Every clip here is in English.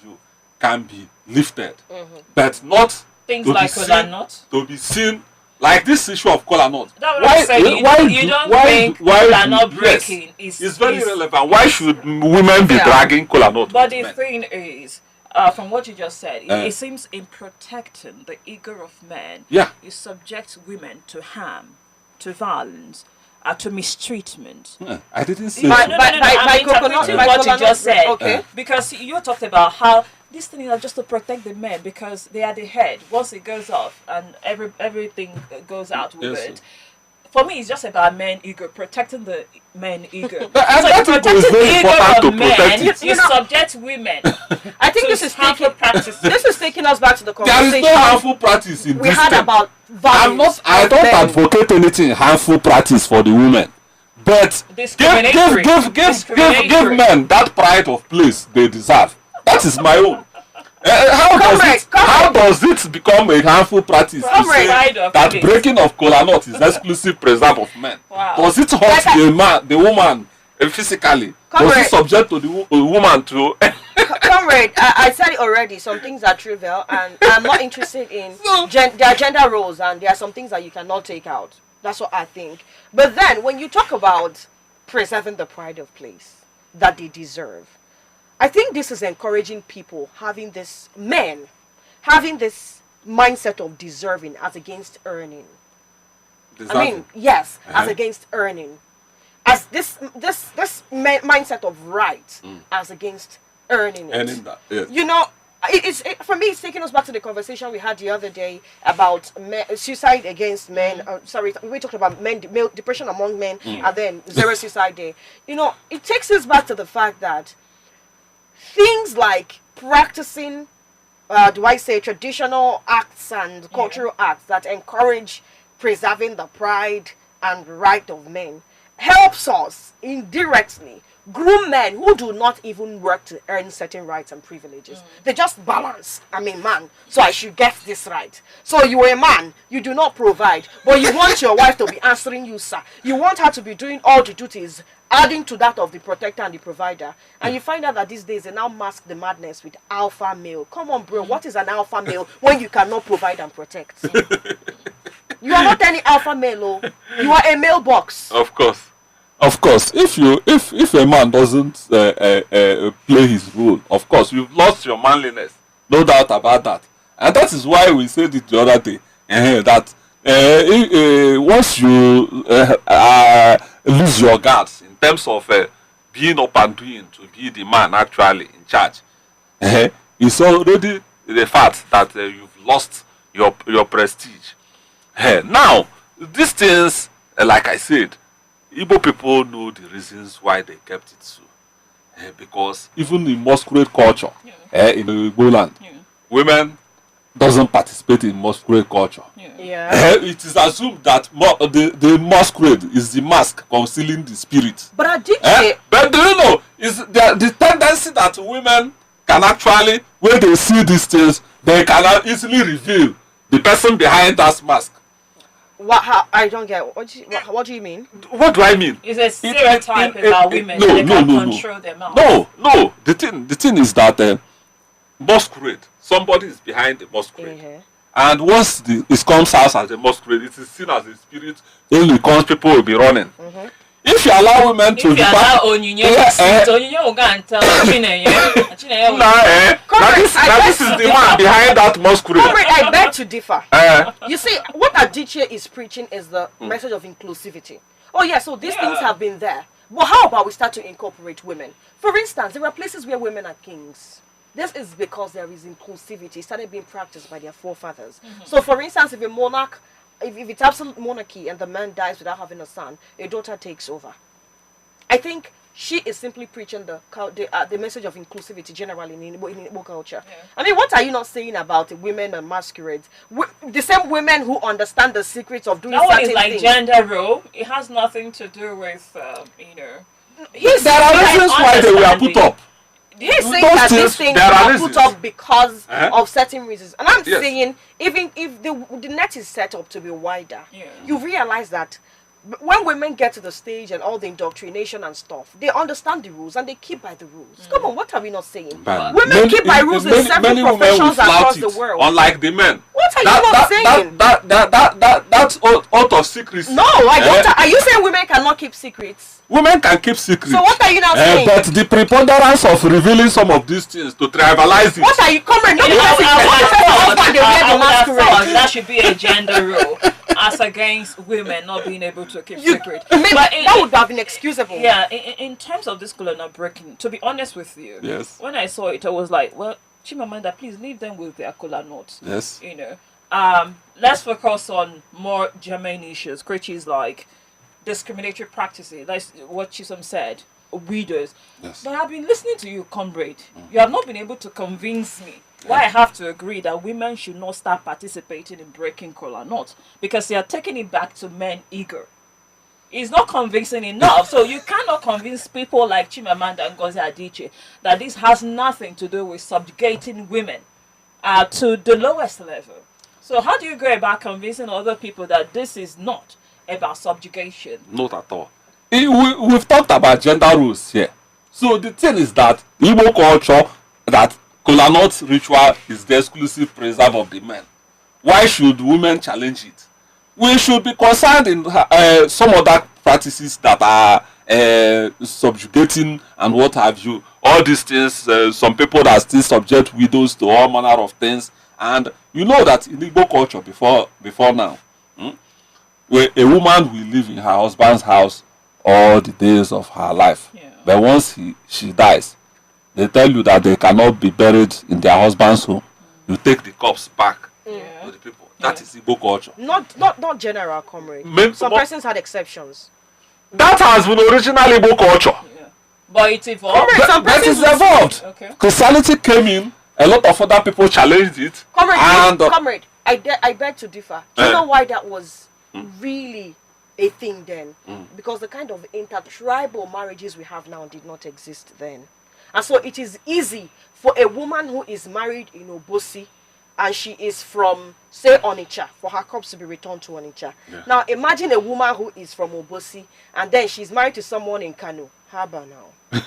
view can be lifted, but not things to like be kolanut. seen, to be seen like this issue of kolanut. You don't think kolanut breaking is very relevant. Why should women be dragging kolanut? But the thing is, from what you just said, it seems in protecting the ego of men, you subject women to harm, to violence, to mistreatment. I didn't say by what you just said. Okay. Because you talked about how this thing is just to protect the men because they are the head. Once it goes off and everything goes out with it. For me, it's just about men ego, protecting the men ego. That protecting is very the important ego to of men, protect it. you subject women. I think this is taking us back to the conversation. There is no harmful practice in we this had thing. about values. I don't advocate anything harmful practice for the women, but give men that pride of place they deserve. That is my own. How does it become a harmful practice to say that breaking of kolanut is exclusive preserve of men? Wow. Does it hurt the woman physically? Does it subject to the woman to? Comrade, I said it already. Some things are trivial, and I'm not interested in their gender roles, and there are some things that you cannot take out. That's what I think. But then, when you talk about preserving the pride of place that they deserve, I think this is encouraging people having this mindset of deserving as against earning. Deserving. I mean, yes, as against earning. As this mindset of right as against earning it. Earning that, yes. You know, for me, it's taking us back to the conversation we had the other day about suicide against men. We talked about male depression among men, and then Zero Suicide Day. You know, it takes us back to the fact that things like practicing, traditional acts and cultural acts that encourage preserving the pride and right of men helps us indirectly groom men who do not even work to earn certain rights and privileges. They just balance. I'm a man, so I should get this right. So you are a man, you do not provide, but you want your wife to be answering you, sir. You want her to be doing all the duties, adding to that of the protector and the provider. And you find out that these days they now mask the madness with alpha male. Come on, bro, what is an alpha male when you cannot provide and protect? You are not any alpha male, oh. You are a mailbox. Of course. Of course, if a man doesn't play his role, of course, you've lost your manliness. No doubt about that. And that is why we said it the other day, that once you lose your guards in terms of being up and doing to be the man actually in charge, it's already the fact that you've lost your prestige. Now, these things, like I said, Igbo people know the reasons why they kept it so. Because even in masquerade culture, in the Igbo land, women doesn't participate in masquerade culture. It is assumed that the masquerade is the mask concealing the spirit. But I did say... But do you know, is the tendency that women can actually, when they see these things, they can easily reveal the person behind that mask. I don't get. What do you mean? What do I mean? It's a stereotype about women. They can't control their mouth. No. The thing is that masquerade. Somebody is behind the masquerade, and once it comes out as a masquerade, it is seen as a spirit. When it comes, people will be running. If you allow women to be that this is the man behind that masquerade. I beg to differ. You see, what Adichie is preaching is the message of inclusivity. Oh yeah, so these things have been there. But how about we start to incorporate women? For instance, there are places where women are kings. This is because there is inclusivity. It started being practiced by their forefathers. So for instance, if a monarch, if it's absolute monarchy and the man dies without having a son, a daughter takes over. I think she is simply preaching the message of inclusivity generally in Igbo culture. I mean, what are you not saying about the women and masquerades? The same women who understand the secrets of doing certain things. That one is like gender role. It has nothing to do with, There are reasons why they were put up. He's saying that these things are put up because of certain reasons. And I'm saying, even if the net is set up to be wider, you realize that when women get to the stage and all the indoctrination and stuff, they understand the rules and they keep by the rules. Come on, what are we not saying? Women keep by rules in several professions across the world. Unlike the men. What are you not saying? That's out of secrecy. No, I don't. Are you saying women cannot keep secrets? Women can keep secrets. So what are you now saying? But the preponderance of revealing some of these things to trivialize it. What are you coming? That should be a gender rule, as against women not being able to keep secret. That would have been excusable. Yeah, in terms of this kolanut breaking, to be honest with you, yes, when I saw it, I was like, well, Chimamanda, please leave them with their kolanut. Yes. You know, let's focus on more germane issues, which is like discriminatory practices. That's what Chisom said. Widows. Yes. But I've been listening to you, comrade. You have not been able to convince me why I have to agree that women should not start participating in breaking kolanut, because they are taking it back to men ego. It's not convincing enough. So you cannot convince people like Chimamanda Ngozi Adichie that this has nothing to do with subjugating women to the lowest level. So how do you go about convincing other people that this is not about subjugation? Not at all. We've talked about gender rules here. So the thing is that Igbo culture, that kolanut ritual is the exclusive preserve of the men. Why should women challenge it? We should be concerned in some other practices that are subjugating and what have you. All these things, some people that still subject widows to all manner of things. And you know that in Igbo culture before now, where a woman will live in her husband's house all the days of her life. Yeah. But once she dies, they tell you that they cannot be buried in their husband's home. You take the corpse back to the people. That is Igbo culture. Not general, comrade. Some persons had exceptions. That has been originally Igbo culture. Yeah. But it's evolved. That is evolved. Okay. Christianity came in, a lot of other people challenged it. Comrade, I beg to differ. Do you know why that was really a thing then? Because the kind of intertribal marriages we have now did not exist then. And so it is easy for a woman who is married in Obosi and she is from, say, Onitsha, for her corpse to be returned to Onitsha. Yeah. Now imagine a woman who is from Obosi and then she's married to someone in Kano. Abba now.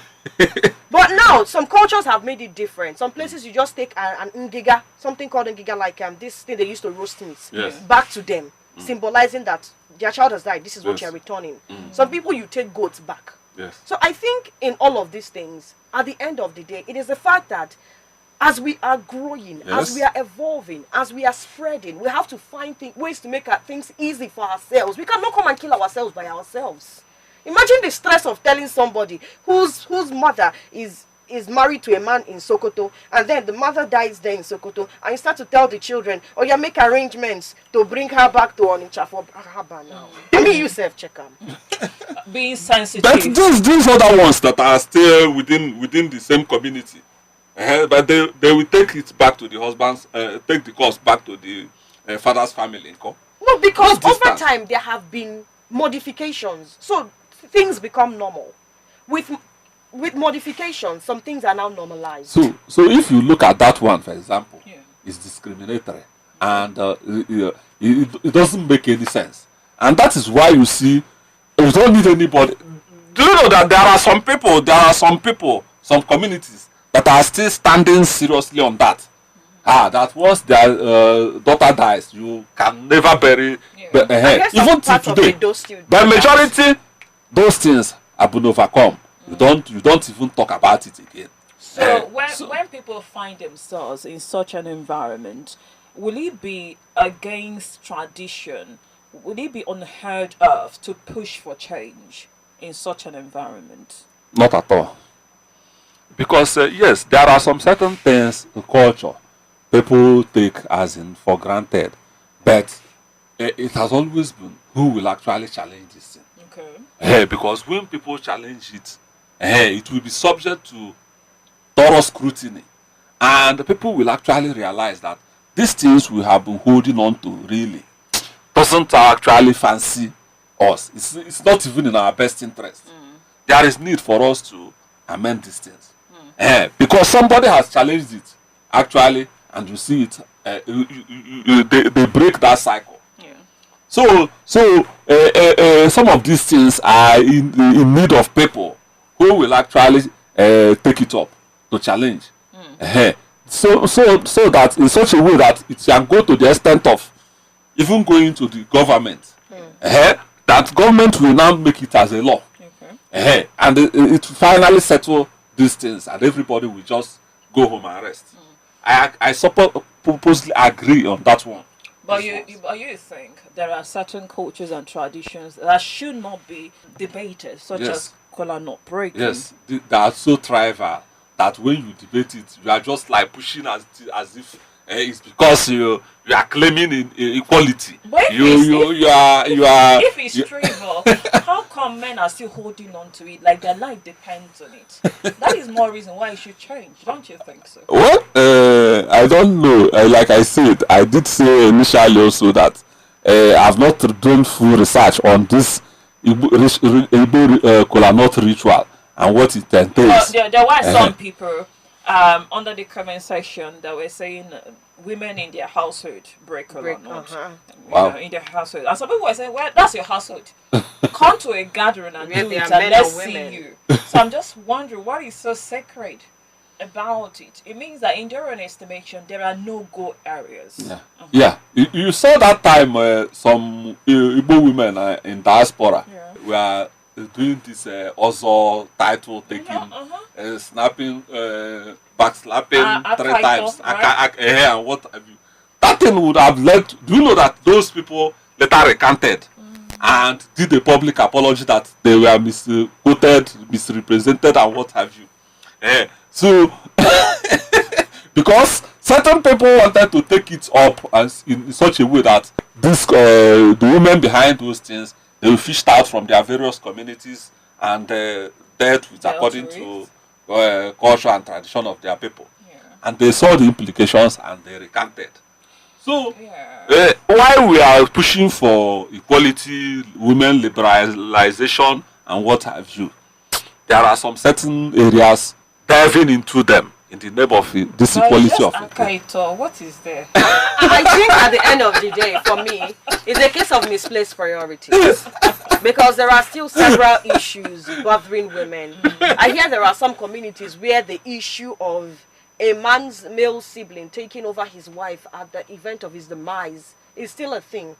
But now some cultures have made it different. Some places you just take an ngiga, something called ngiga, like this thing they used to roast meat, back to them, symbolizing that their child has died. This is what you're returning. Some people you take goats back. Yes. So I think in all of these things, at the end of the day, it is the fact that as we are growing, as we are evolving, as we are spreading, we have to find ways to make things easy for ourselves. We cannot come and kill ourselves by ourselves. Imagine the stress of telling somebody whose mother is married to a man in Sokoto, and then the mother dies there in Sokoto, and you start to tell the children, oh, you make arrangements to bring her back to Onitsha for Abba now. I mean, you self-check them. Being sensitive. But these other ones that are still within the same community, but they will take it back to the husband's, take the cost back to the father's family. No, because over time there have been modifications. So things become normal. With modifications, some things are now normalized. So if you look at that one, for example, it's discriminatory, and it doesn't make any sense. And that is why you see, we don't need anybody. Do you know that there are some people, some communities that are still standing seriously on that? That once their daughter dies, you can never bury her. Even till today. By majority, those things have been overcome. You don't even talk about it again. So when people find themselves in such an environment, will it be against tradition? Will it be unheard of to push for change in such an environment? Not at all. Because yes, there are some certain things in culture people take as in for granted, but it has always been who will actually challenge this thing. Okay. Because when people challenge it, it will be subject to thorough scrutiny, and people will actually realize that these things we have been holding on to really doesn't actually fancy us. It's not even in our best interest. There is need for us to amend these things. Because somebody has challenged it actually, and you see it, they break that cycle. So some of these things are in need of people who will actually take it up to challenge. So that in such a way that it can go to the extent of even going to the government. That government will now make it as a law. And it finally settle these things, and everybody will just go home and rest. I purposely agree on that one. But you think there are certain cultures and traditions that should not be debated, such as kolanut breaking. Yes, they are so trivial that when you debate it, you are just like pushing as if it's because you are claiming equality. But if it's trivial, how come men are still holding on to it like their life depends on it? That is more reason why it should change, don't you think so? Well, I don't know. Like I said, I did say initially also that I've not done full research on this Igbo kolanut ritual and what it entails. Well, there were some people under the comment section that were saying women in their household break kolanut. Wow. In their household. And some people were saying, well, that's your household. Come to a gathering and do it and let's see you. So I'm just wondering, what is so sacred about it? It means that in their own estimation, there are no-go areas. Yeah. You saw that time some Igbo women in diaspora were doing this also title taking, snapping, backslapping 3 times, and what have you. That thing would have led. Do you know that those people later recanted and did a public apology that they were misquoted, misrepresented, and what have you? So, because certain people wanted to take it up as in such a way that this the women behind those things, they were fished out from their various communities and dealt with according to culture and tradition of their people. And they saw the implications and they recanted. So, while we are pushing for equality, women liberalization, and what have you, there are some certain areas diving into them in the name of this equality of Akaito, what is there? I think at the end of the day, for me, it's a case of misplaced priorities. Because there are still several issues bothering women. I hear there are some communities where the issue of a man's male sibling taking over his wife at the event of his demise is still a thing.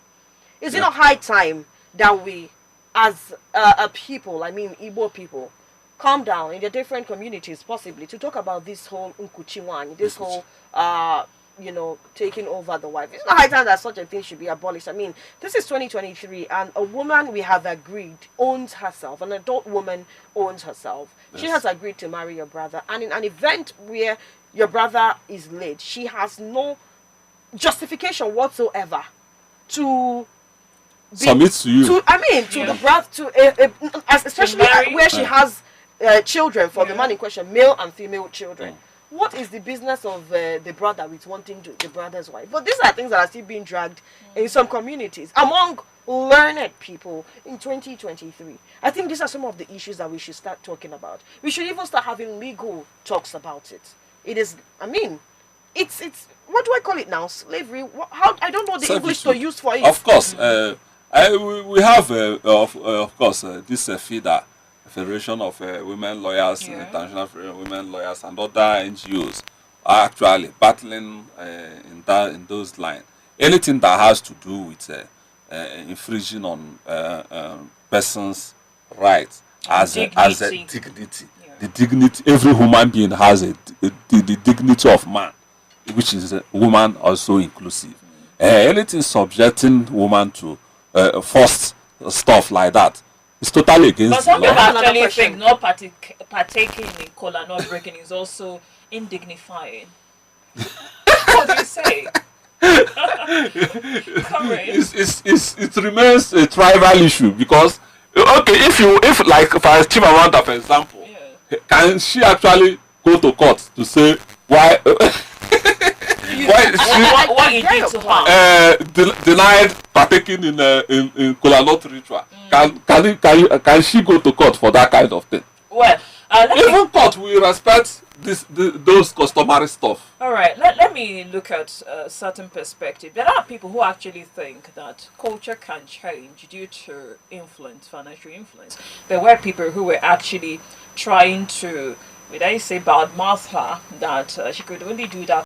Is it not high time that we, as a people, I mean Igbo people, calm down in the different communities possibly to talk about this whole Nkuchiwan, this whole taking over the wife? It's not high time that such a thing should be abolished. I mean, this is 2023 and a woman, we have agreed, owns herself. An adult woman owns herself. She has agreed to marry your brother, and in an event where your brother is late, she has no justification whatsoever to submit to you. The brother, especially where she has children for the man in question, male and female children. What is the business of the brother with wanting the brother's wife? But these are things that are still being dragged in some communities among learned people in 2023. I think these are some of the issues that we should start talking about. We should even start having legal talks about it. It is, it's what do I call it now? Slavery? How I don't know the English to use for it. Of course, we have of course this FIDA, Federation of Women Lawyers, International Federation of Women Lawyers, and other NGOs are actually battling in those lines. Anything that has to do with infringing on persons' rights as a dignity. The dignity, every human being has the dignity of man, which is woman also inclusive. Anything subjecting woman to forced stuff like that is totally against the law. But some people actually think not partaking in kola, not breaking, is also indignifying. What do you say? It remains a tribal issue because if like for Chimamanda, for example, can she actually go to court to say why what he did to her? Denied partaking in kolanut ritual? Can she go to court for that kind of thing? Well, even court will respect those customary stuff. All right, let me look at a certain perspective. There are people who actually think that culture can change due to influence, financial influence. There were people who were actually trying to, would I say, badmouth her, that she could only do that